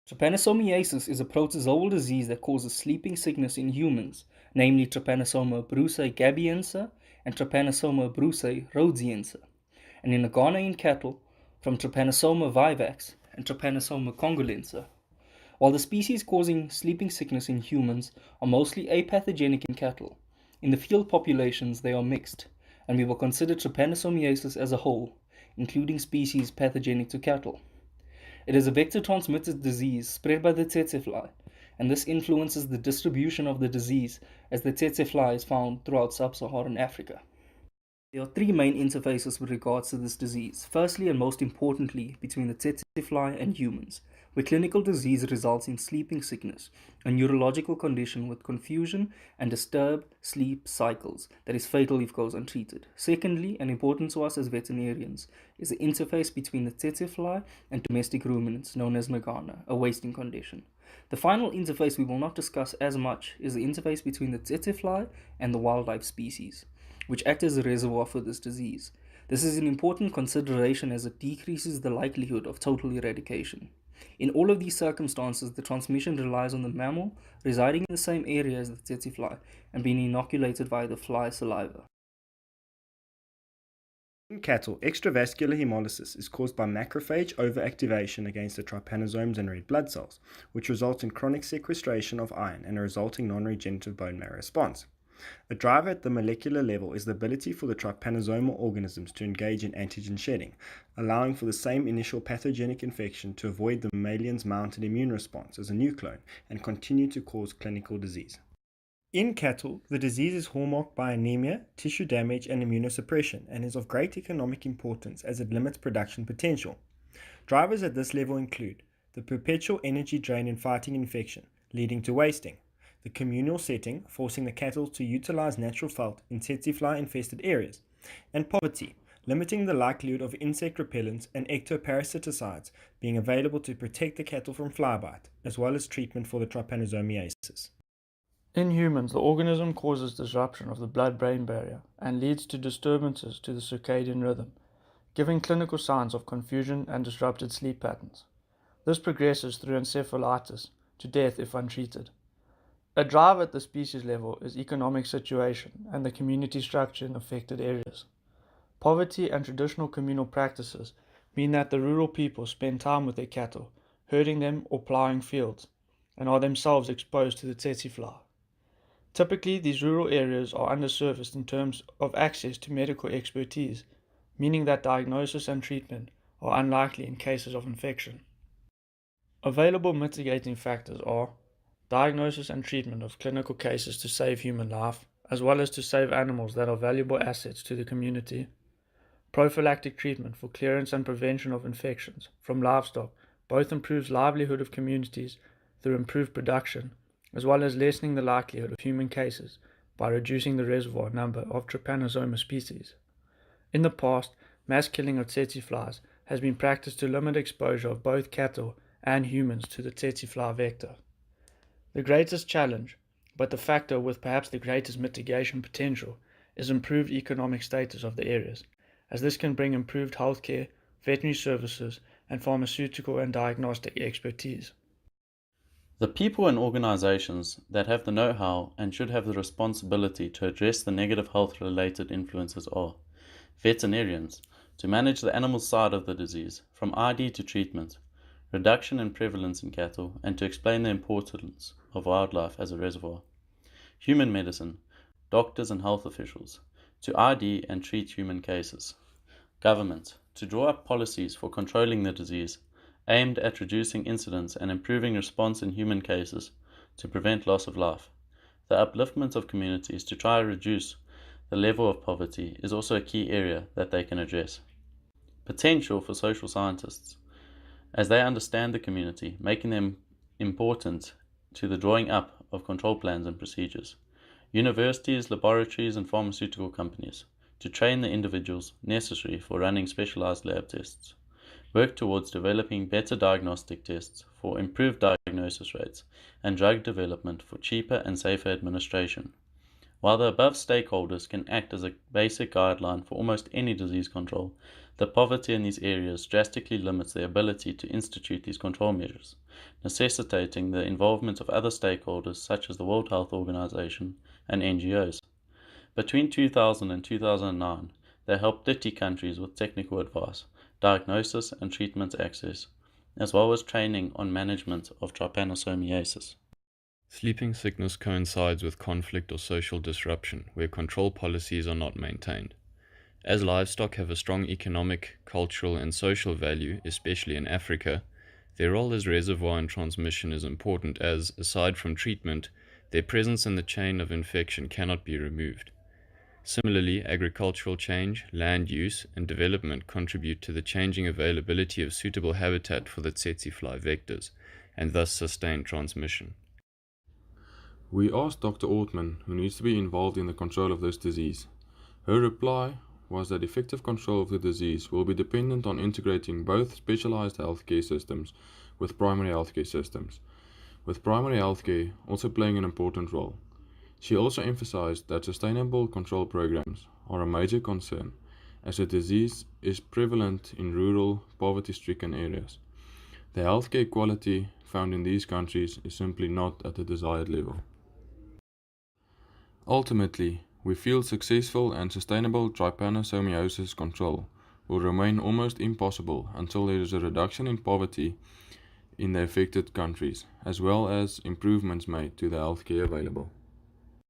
Trypanosomiasis is a protozoal disease that causes sleeping sickness in humans, namely Trypanosoma brucei-gabiense and Trypanosoma brucei-rhodesiense, and in iguana in cattle from Trypanosoma vivax and Trypanosoma congolense. While the species causing sleeping sickness in humans are mostly apathogenic in cattle, in the field populations they are mixed, and we will consider trypanosomiasis as a whole, including species pathogenic to cattle. It is a vector-transmitted disease spread by the tsetse fly, and this influences the distribution of the disease as the tsetse fly is found throughout sub-Saharan Africa. There are three main interfaces with regards to this disease. Firstly, and most importantly, between the tsetse fly and humans, where clinical disease results in sleeping sickness, a neurological condition with confusion and disturbed sleep cycles that is fatal if goes untreated. Secondly, and important to us as veterinarians, is the interface between the tsetse fly and domestic ruminants known as nagana, a wasting condition. The final interface we will not discuss as much is the interface between the tsetse fly and the wildlife species, which act as a reservoir for this disease. This is an important consideration as it decreases the likelihood of total eradication. In all of these circumstances, the transmission relies on the mammal residing in the same area as the tsetse fly and being inoculated via the fly's saliva. In cattle, extravascular hemolysis is caused by macrophage overactivation against the trypanosomes and red blood cells, which results in chronic sequestration of iron and a resulting non-regenerative bone marrow response. A driver at the molecular level is the ability for the trypanosomal organisms to engage in antigen shedding, allowing for the same initial pathogenic infection to avoid the mammalion's mounted immune response as a new clone and continue to cause clinical disease. In cattle, the disease is hallmarked by anemia, tissue damage, and immunosuppression, and is of great economic importance as it limits production potential. Drivers at this level include the perpetual energy drain in fighting infection, leading to wasting, the communal setting, forcing the cattle to utilize natural felt in tsetse fly infested areas, and poverty, limiting the likelihood of insect repellents and ectoparasiticides being available to protect the cattle from flybite, as well as treatment for the trypanosomiasis. In humans, the organism causes disruption of the blood-brain barrier and leads to disturbances to the circadian rhythm, giving clinical signs of confusion and disrupted sleep patterns. This progresses through encephalitis to death if untreated. A driver at the species level is economic situation and the community structure in affected areas. Poverty and traditional communal practices mean that the rural people spend time with their cattle, herding them or ploughing fields, and are themselves exposed to the tsetse fly. Typically, these rural areas are underserviced in terms of access to medical expertise, meaning that diagnosis and treatment are unlikely in cases of infection. Available mitigating factors are diagnosis and treatment of clinical cases to save human life, as well as to save animals that are valuable assets to the community. Prophylactic treatment for clearance and prevention of infections from livestock both improves livelihood of communities through improved production, as well as lessening the likelihood of human cases by reducing the reservoir number of Trypanosoma species. In the past, mass killing of tsetse flies has been practiced to limit exposure of both cattle and humans to the tsetse fly vector. The greatest challenge, but the factor with perhaps the greatest mitigation potential, is improved economic status of the areas, as this can bring improved healthcare, veterinary services, and pharmaceutical and diagnostic expertise. The people and organizations that have the know-how and should have the responsibility to address the negative health-related influences are veterinarians, to manage the animal side of the disease, from ID to treatment, reduction in prevalence in cattle, and to explain the importance of wildlife as a reservoir. Human medicine, doctors and health officials, to ID and treat human cases. Government, to draw up policies for controlling the disease, aimed at reducing incidence and improving response in human cases to prevent loss of life. The upliftment of communities to try to reduce the level of poverty is also a key area that they can address. Potential for social scientists, as they understand the community, making them important to the drawing up of control plans and procedures. Universities, laboratories, and pharmaceutical companies, to train the individuals necessary for running specialized lab tests. Work towards developing better diagnostic tests for improved diagnosis rates and drug development for cheaper and safer administration. While the above stakeholders can act as a basic guideline for almost any disease control, The poverty in these areas drastically limits their ability to institute these control measures, necessitating the involvement of other stakeholders such as the World Health Organization and NGOs. Between 2000 and 2009, they helped 30 countries with technical advice, diagnosis and treatment access, as well as training on management of trypanosomiasis. Sleeping sickness coincides with conflict or social disruption where control policies are not maintained. As livestock have a strong economic, cultural, and social value, especially in Africa, their role as reservoir and transmission is important as, aside from treatment, their presence in the chain of infection cannot be removed. Similarly, agricultural change, land use, and development contribute to the changing availability of suitable habitat for the tsetse fly vectors, and thus sustain transmission. We asked Dr. Ortman, who needs to be involved in the control of this disease. Her reply was that effective control of the disease will be dependent on integrating both specialized healthcare systems with primary healthcare systems, with primary healthcare also playing an important role. She also emphasized that sustainable control programs are a major concern, as the disease is prevalent in rural, poverty-stricken areas. The healthcare quality found in these countries is simply not at the desired level. Ultimately, we feel successful and sustainable trypanosomiasis control will remain almost impossible until there is a reduction in poverty in the affected countries, as well as improvements made to the healthcare available.